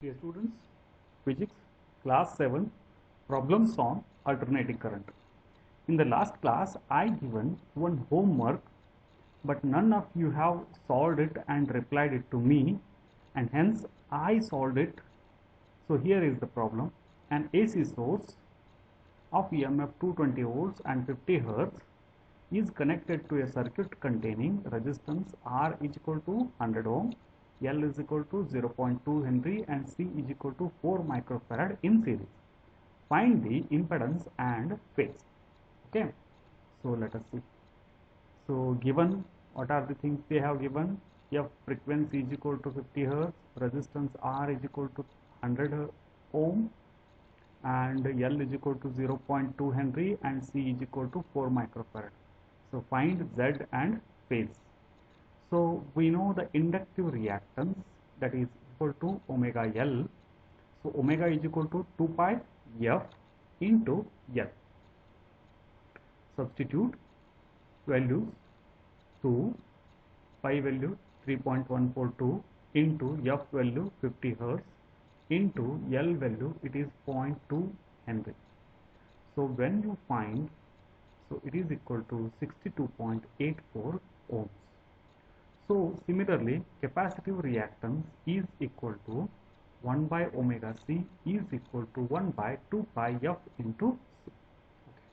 Dear students, Physics Class 7 Problems on Alternating Current. In the last class, I given one homework, but none of you have solved it and replied it to me, and hence I solved it. So here is the problem. An AC source of EMF 220 volts and 50 Hertz is connected to a circuit containing resistance R is equal to 100 ohm, L is equal to 0.2 Henry and C is equal to 4 microfarad in series. Find the impedance and phase. Okay, so let us see. So given, what are the things they have given? F frequency is equal to 50 Hertz, resistance R is equal to 100 ohm, and L is equal to 0.2 Henry and C is equal to 4 microfarad. So find Z and phase. So we know the inductive reactance, that is equal to omega L. So omega is equal to 2 pi F into L. Substitute values, 2, pi value 3.142 into F value 50 Hertz into L value, it is 0.2 Henry. So when you find, so it is equal to 62.84 ohms. So similarly, capacitive reactance is equal to 1 by omega C is equal to 1 by 2 pi F into C. Okay.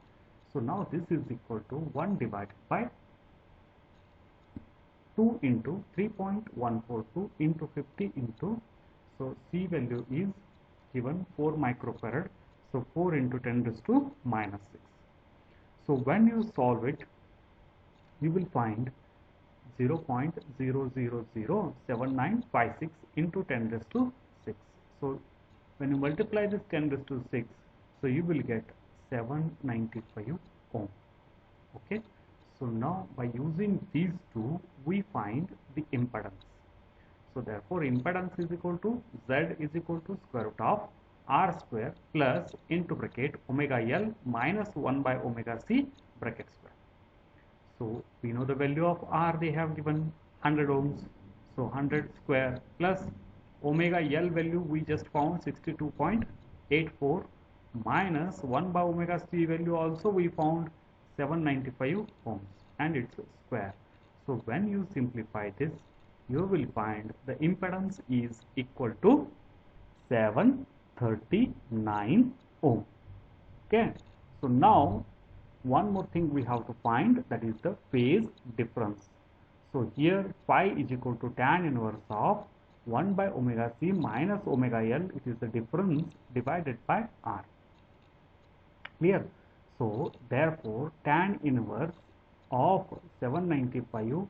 So now this is equal to 1 divided by 2 into 3.142 into 50 into, so C value is given 4 microfarad, so 4 into 10 raised to minus 6. So when you solve it, you will find 0.0007956 into 10 raised to 6. So when you multiply this 10 raised to 6, so you will get 795 ohm. Okay. So now by using these two, we find the impedance. So therefore impedance is equal to Z is equal to square root of R square plus into bracket omega L minus 1 by omega C bracket square. So we know the value of R, they have given 100 ohms. So 100 square plus omega L value we just found 62.84 minus 1 by omega C value also we found 795 ohms and its square. So when you simplify this, you will find the impedance is equal to 739 ohm. Okay. So now one more thing we have to find, that is the phase difference. So here phi is equal to tan inverse of 1 by omega C minus omega L. It is the difference divided by R. Clear? So therefore tan inverse of 795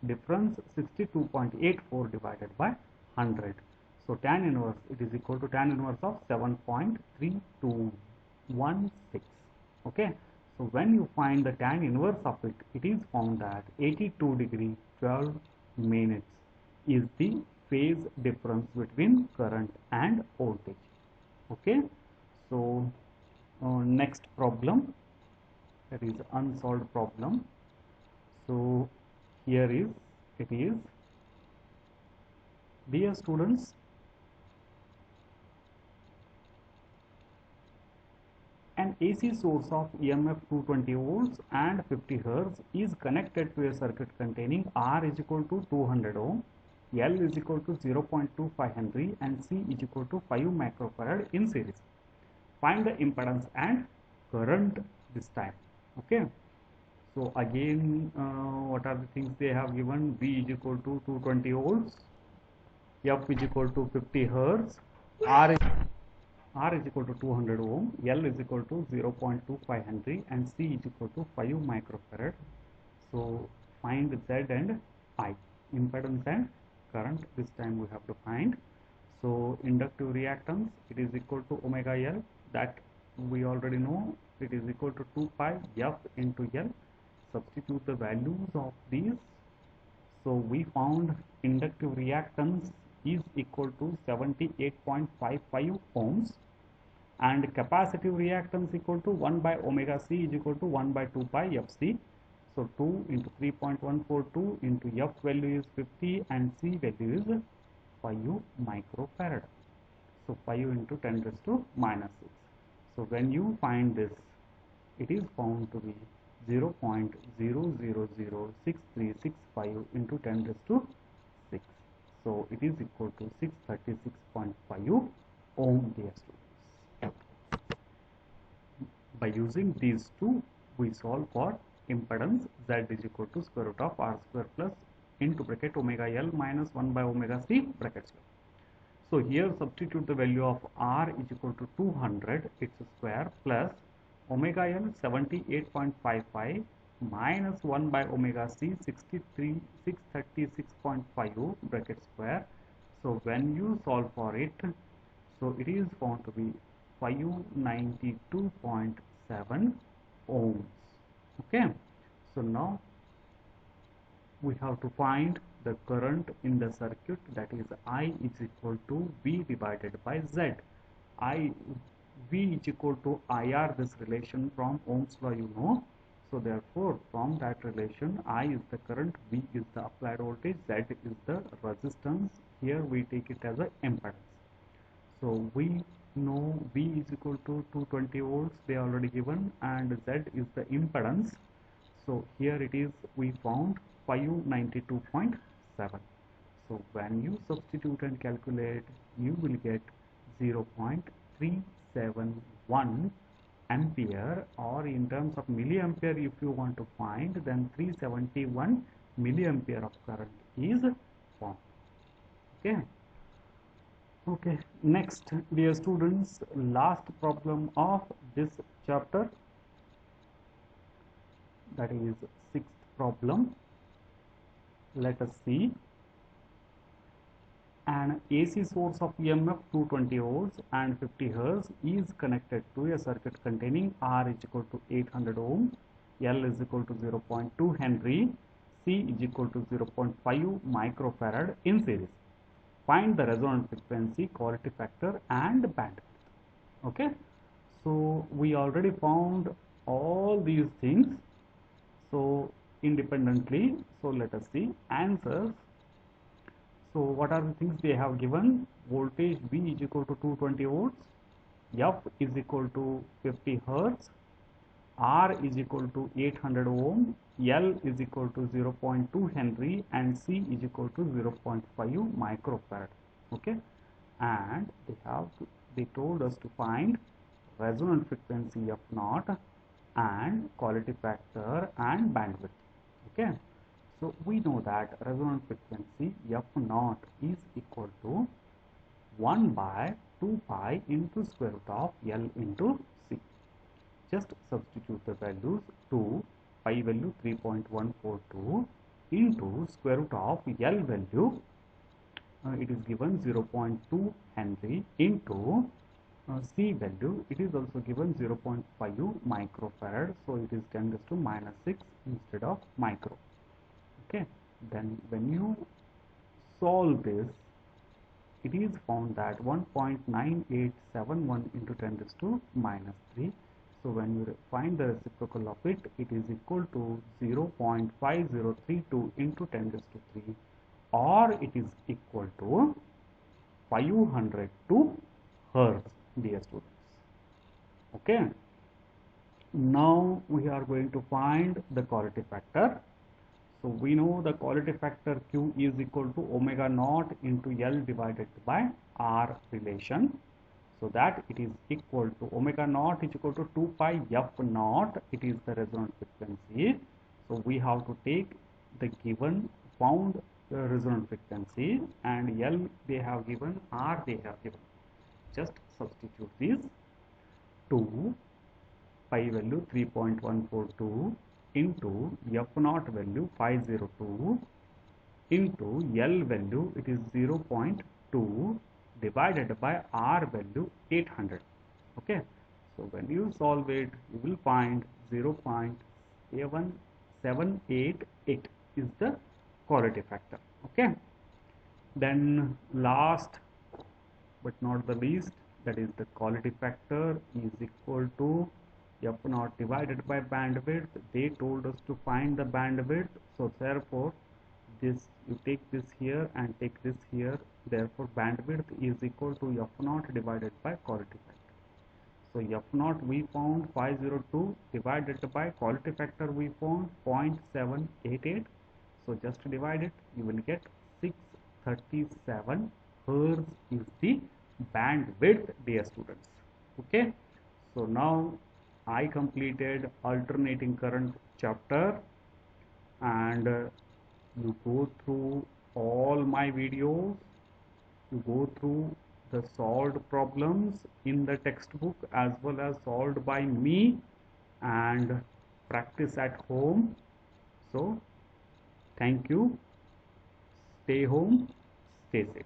difference 62.84 divided by 100. So tan inverse, it is equal to tan inverse of 7.3216. Okay. So when you find the tan inverse of it, it is found that 82 degree 12 minutes is the phase difference between current and voltage. Okay. So next problem, that is unsolved problem. So here is, it is, dear students, an AC source of EMF 220 volts and 50 Hertz is connected to a circuit containing R is equal to 200 ohm, L is equal to 0.25 Henry and C is equal to 5 microfarad in series. Find the impedance and current this time. Okay. So again, what are the things they have given? V is equal to 220 volts, F is equal to 50 Hertz, R is equal to 200 ohm, L is equal to 0.25 Henry and C is equal to 5 microfarad. So find Z and I, impedance and current this time we have to find. So inductive reactance, it is equal to omega L, that we already know, it is equal to 2 pi F into L. Substitute the values of these. So we found inductive reactance is equal to 78.55 ohms and capacitive reactance equal to 1 by omega C is equal to 1 by 2 pi Fc. So 2 into 3.142 into F value is 50 and C value is 5 microfarad. So 5 into 10 raised to minus 6. So when you find this, it is found to be 0.0006365 into 10 raised to 6. So it is equal to 636.5 ohm, dear students. By using these two, we solve for impedance Z is equal to square root of R square plus into bracket omega L minus 1 by omega C bracket square. So here substitute the value of R is equal to 200 its square plus omega L 78.55 minus 1 by omega C 636.5 bracket square. So when you solve for it, so it is found to be 592.7 ohms. Okay, so now we have to find the current in the circuit, that is I is equal to V divided by Z. V is equal to IR, this relation from Ohm's law you know. So therefore from that relation, I is the current, V is the applied voltage, Z is the resistance. Here we take it as a impedance. So we know V is equal to 220 volts, they are already given, and Z is the impedance. So here it is, we found 592.7. So when you substitute and calculate, you will get 0.371 ampere, or in terms of milliampere if you want to find, then 371 milliampere of current is formed. Okay, next dear students, last problem of this chapter, that is sixth problem. Let us see. An AC source of EMF 220 volts and 50 Hz is connected to a circuit containing R is equal to 800 ohm, L is equal to 0.2 Henry, C is equal to 0.5 microfarad in series. Find the resonant frequency, quality factor and bandwidth. Okay, so we already found all these things so independently. So let us see answers. So what are the things they have given? Voltage V is equal to 220 volts, F is equal to 50 Hertz, R is equal to 800 ohm, L is equal to 0.2 Henry and C is equal to 0.5 microfarad. Okay, and they told us to find resonant frequency F naught and quality factor and bandwidth. Okay, so we know that resonant frequency F naught is equal to 1 by 2 pi into square root of L into C. Just substitute the values. To pi value 3.142 into square root of L value, it is given 0.2 Henry into C value, it is also given 0.5 microfarad, so it is 10 raised to minus 6 instead of micro. Okay, then when you solve this, it is found that 1.9871 into 10 raised to minus 3. So when you find the reciprocal of it, it is equal to 0.5032 into 10 raised to 3, or it is equal to 502 Hertz, dear students. Okay, now we are going to find the quality factor. So we know the quality factor Q is equal to omega naught into L divided by R relation. So that it is equal to omega naught is equal to 2 pi F naught, it is the resonant frequency. So we have to take the given found resonant frequency, and L they have given, R they have given. Just substitute these. 2 pi value 3.142 into F naught value 502 into L value, it is 0.2 divided by R value 800. Okay, so when you solve it, you will find 0.7788 is the quality factor. Okay, then last but not the least, that is the quality factor is equal to F naught divided by bandwidth. They told us to find the bandwidth, so therefore this, you take this here and take this here, therefore bandwidth is equal to f naught divided by quality factor. So f naught we found 502 divided by quality factor we found 0.788. So just divide it, you will get 637 hertz is the bandwidth, dear students. Okay, so now I completed alternating current chapter, and you go through all my videos, you go through the solved problems in the textbook as well as solved by me, and practice at home. So thank you, stay home, stay safe.